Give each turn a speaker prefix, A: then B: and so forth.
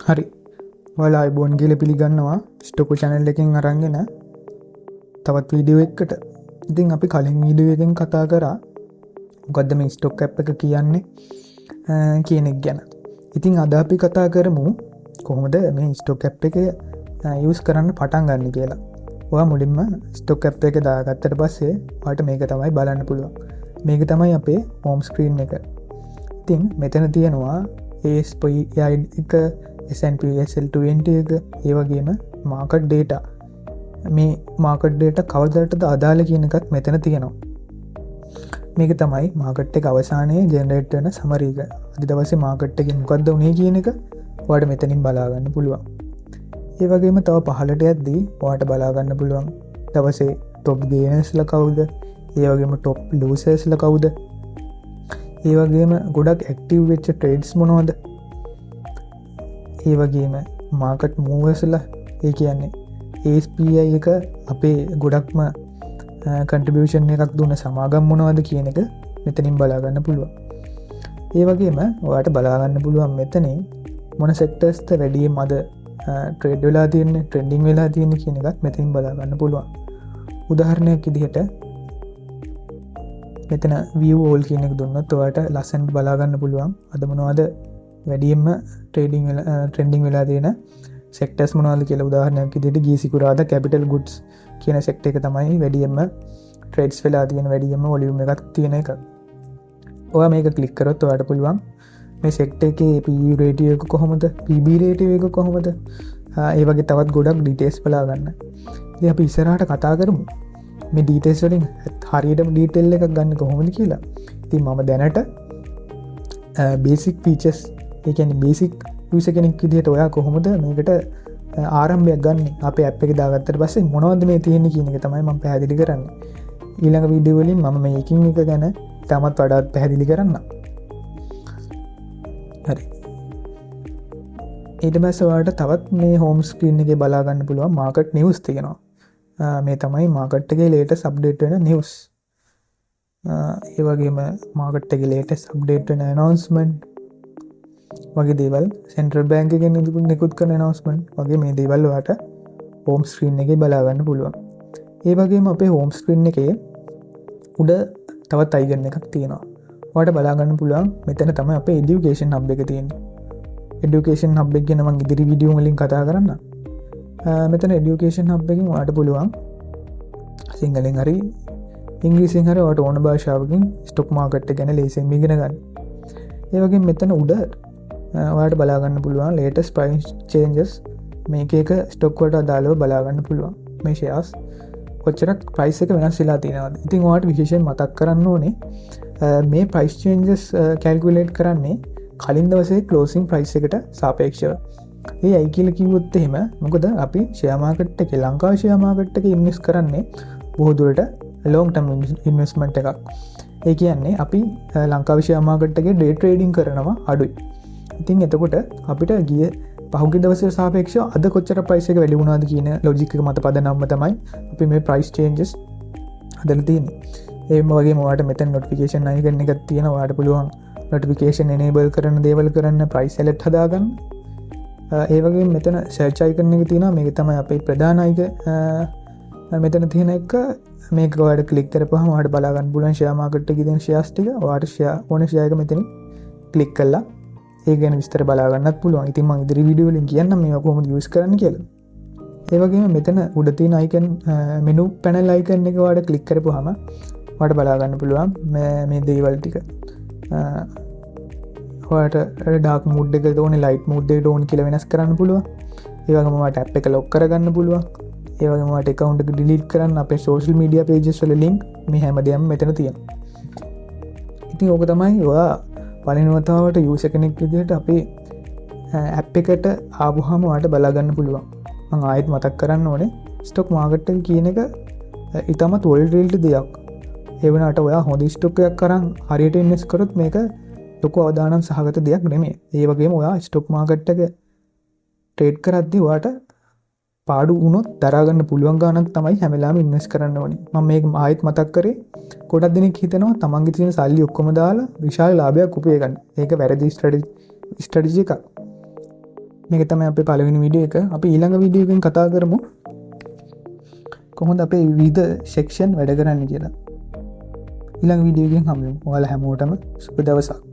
A: හරි ඔයාලා අයිබෝන් කියලා පිළිගන්නවා ස්ටොකු channel එකෙන් අරන්ගෙන තවත් වීඩියෝ එකකට. ඉතින් අපි කලින් වීඩියෝ එකෙන් කතා කරා මොකද්ද මේ ස්ටොක් ඇප් එක කියන්නේ කියන එක ගැන. ඉතින් අද අපි කතා කරමු කොහොමද මේ ස්ටොක් ඇප් එක යූස් කරන්න පටන් ගන්න කියලා. ඔයා මුලින්ම ස්ටොක් ඇප් එක දාගත්තට පස්සේ ඔයාලට මේක තමයි බලන්න පුළුවන්. මේක තමයි අපේ හෝම් ස්ක්‍රීන් එක. ඉතින් මෙතන තියෙනවා ASPI එක S&P SL20 එක ඒ වගේම මාකට් ඩේටා. මේ මාකට් ඩේටා කවදටද අදාළ කියන එකත් මෙතන තියෙනවා. මේක තමයි මාකට් එක අවසානයේ ජෙනරේට් වෙන සමරි එක. අද දවසේ මාකට් එකේ මොකද්ද උනේ කියන එක ඔයාලට මෙතනින් බලා ගන්න පුළුවන්. ඒ වගේම තව පහළට යද්දී ඔයාලට බලා ගන්න පුළුවන් දවසේ টොප් ගේනර්ස්ලා කවුද? ඒ වගේම টොප් ලූසර්ස්ලා කවුද? ඒ වගේම ගොඩක් ඇක්ටිව් වෙච්ච ට්‍රේඩ්ස් මොනවද? ඒ වගේම මාකට් මූවර්ස්ලා ඒ කියන්නේ ASPI එක අපේ ගොඩක්ම කන්ට්‍රිබියුෂන් එකක් දුන්න සමාගම් මොනවද කියන එක මෙතනින් බලා ගන්න පුළුවන්. ඒ වගේම ඔයාලට බලා ගන්න පුළුවන් මෙතනින් මොන සෙක්ටර්ස්ද වැඩියෙන් අද ට්‍රේඩ් වෙලා තියෙන්නේ, ට්‍රෙන්ඩින් වෙලා තියෙන්නේ කියන එකත් මෙතනින් බලා ගන්න පුළුවන්. උදාහරණයක් විදිහට මෙතන view all කියන එක දුන්නොත් ඔයාලට ලස්සනට බලා ගන්න පුළුවන් අද මොනවද වැඩියෙන්ම ට්‍රෙන්ඩින් වෙලා තියෙන සෙක්ටර්ස් මොනවද කියලා. උදාහරණයක් විදිහට ගිය සිකුරාදා කැපිටල් ගුඩ්ස් කියන සෙක්ටර් එක තමයි වැඩියෙන්ම ට්‍රේඩ්ස් වෙලා තියෙන, වැඩියෙන්ම වොලියුම් එකක් තියෙන එක. ඔයා මේක ක්ලික් කරොත් ඔයාලට පුළුවන් මේ සෙක්ටර් එකේ PE රේටියෝ එක කොහොමද, PB රේටියෝ එක කොහොමද, ඒ වගේ තවත් ගොඩක් ඩීටේල්ස් බලා ගන්න. ඉතින් අපි ඉස්සරහට කතා කරමු මේ ඩීටේල්ස් වලින් හරියටම ඩීටේල් එකක් ගන්න කොහොමද කියලා. ඉතින් මම දැනට බේසික් ෆීචර්ස්, ඒ කියන්නේ බේසික් යූසර් කෙනෙක් විදිහට ඔයා කොහොමද මේකට ආරම්භයක් ගන්න අපේ ඇප් එකේ දාගත්තට පස්සේ මොනවද මේ තියෙන්නේ කියන එක තමයි මම පැහැදිලි කරන්නේ. ඊළඟ වීඩියෝ වලින් මම මේකින් එක ගැන තාමත් වඩාත් පැහැදිලි කරන්නම්. හරි. ඊට පස්සේ ඔයාලට තවත් මේ හෝම් ස්ක්‍රීන් එකේ බලා ගන්න පුළුවන් මාකට් නිවුස් තියෙනවා. මේ තමයි මාකට් එකේ ලේටස්ට් අප්ඩේට් වෙන නිවුස්. ඒ වගේම මාකට් එකේ ලේටස්ට් අප්ඩේට් වෙන ඇනවුන්ස්මන්ට් වගේ දේවල්, සෙන්ට්‍රල් බැංක් එකෙන් නිකුත් කරන ඇනවුන්ස්මන්ට් වගේ මේ දේවල් ඔයාලට හෝම් ස්ක්‍රීන් එකේ බලා ගන්න පුළුවන්. ඒ වගේම අපේ හෝම් ස්ක්‍රීන් එකේ උඩ තවත් අයිකන් එකක් තියෙනවා. ඔයාලට බලා ගන්න පුළුවන් මෙතන තමයි අපේ এডুকেෂන් හබ් එක තියෙන්නේ. এডুকেෂන් හබ් එක ගැන මම ඉදිරි වීඩියෝ වලින් කතා කරන්නම්. මෙතන এডুকেෂන් හබ් එකෙන් ඔයාලට පුළුවන් සිංහලෙන් හරි ඉංග්‍රීසියෙන් හරි ඔයාලට ඕන භාෂාවකින් ස්ටොක් මාකට් එක ගැන ලේසියෙන් ඉගෙන ගන්න. ඒ වගේම මෙතන උඩ ඔයාලට බලා ගන්න පුළුවන් ලේටස්ට් ප්‍රයිස් චේන්ජස්. මේක එක ස්ටොක් වලට අදාළව බලා ගන්න පුළුවන් මේ ෂෙයාර්ස් කොච්චරක් ප්‍රයිස් එක වෙනස් වෙලා තියෙනවද. ඉතින් ඔයාලට විශේෂයෙන් මතක් කරන්න ඕනේ මේ ප්‍රයිස් චේන්ජස් කැල්කියුලේට් කරන්නේ කලින් දවසේ ක්ලෝසින් ප්‍රයිස් එකට සාපේක්ෂව. ඒ අයි කියලා කිව්වොත් එහෙම මොකද අපි ෂෙයා මාකට් එකේ, ලංකාවේ ෂෙයා මාකට් එකේ ඉන්වෙස්ට් කරන්නේ බොහෝ දුරට long term investment එකක්. ඒ කියන්නේ අපි ලංකාවේ ෂෙයා මාකට් එකේ ඩේ ට්‍රේඩින් කරනවා අඩුයි. ඉතින් එතකොට අපිට ගිය පහුගිය දවසට සාපේක්ෂව අද කොච්චර ප්‍රයිස් එක වැඩි වුණාද කියන ලොජික් එක මත පදනම්ම තමයි අපි මේ ප්‍රයිස් චේන්ජස් හදලා තියෙන්නේ. ඒම වගේම ඔයාලට මෙතන නොටිෆිකේෂන් අයිකන් එකක් තියෙනවා. ඔයාලට පුළුවන් නොටිෆිකේෂන් enable කරන දේවල් කරන්න, ප්‍රයිස් ඇලර්ට් හදාගන්න. ඒ වගේම මෙතන සර්ච් අයිකන් එක තියෙනවා. මේක තමයි අපේ ප්‍රධාන අයිකන්. මෙතන තියෙන එක මේක ඔයාලට ක්ලික් කරපුවාම ඔයාලට බලා ගන්න පුළුවන් ෂෙයා මාකට් එකේ තියෙන ෂෙයාර්ස් ටික. ඔයාලට ෂෙයා ඕනේ ෂෙයා එක මෙතනින් ක්ලික් කළා ඒ ගැන විස්තර බලා ගන්නත් පුළුවන්. ඉතින් මම ඉදිරි වීඩියෝ වලින් කියන්නම් මේවා කොහොමද යූස් කරන්න කියලා. ඒ වගේම මෙතන උඩ තියෙන අයිකන් මෙනු පැනල් අයිකන් එක ඔයාලට ක්ලික් කරපුවාම ඔයාලට බලා ගන්න පුළුවන් මේ දේවල් ටික. ඔයාලට ඩාර්ක් මූඩ් එකද ඕනේ, ලයිට් මූඩ් එකද ඕනේ කියලා වෙනස් කරන්න පුළුවන්. ඒ වගේම ඔයාලට ඇප් එක ලොක් කරගන්න පුළුවන්. ඒ වගේම ඔයාලට account එක delete කරන්න අපේ social media pages වල link මේ හැමදේම මෙතන තියෙනවා. ඉතින් ඕක තමයි ඔයා පලිනවතාවට යූසර් කෙනෙක් විදිහට අපේ ඇප් එකට ආවහම ඔයාලට බලා ගන්න පුළුවන්. මම ආයෙත් මතක් කරන්න ඕනේ ස්ටොක් මාකට් එක කියන එක ඊටමත් වොලටිලිටි දෙයක්. ඒ වුණාට ඔයා හොඳ ස්ටොක් එකක් අරන් හරියට ඉන්වෙස්ට් කරොත් මේක ලොකු අවදානම් සහගත දෙයක් නෙමෙයි. ඒ වගේම ඔයා ස්ටොක් මාකට් එක ට්‍රේඩ් කරද්දී ඔයාට පාඩු වුණොත් දරා ගන්න පුළුවන් ගාණක් තමයි හැම වෙලාවෙම ඉන්වෙස්ට් කරන්න ඕනේ. මම මේක ආයෙත් මතක් කරේ ගොඩක් දෙනෙක් හිතනවා තමන්ගේ තියෙන සල්ලි ඔක්කොම දාලා විශාල ලාභයක් උපය ගන්න. ඒක වැරදි ස්ට්‍රැටජි එකක්. මේක තමයි අපේ පළවෙනි වීඩියෝ එක. අපි ඊළඟ වීඩියෝ එකෙන් කතා කරමු කොහොමද අපේ විවිධ සෙක්ෂන් වැඩ කරන්න කියලා. ඊළඟ වීඩියෝ එකෙන් හම්බෙමු. ඔයාලා හැමෝටම සුබ දවසක්.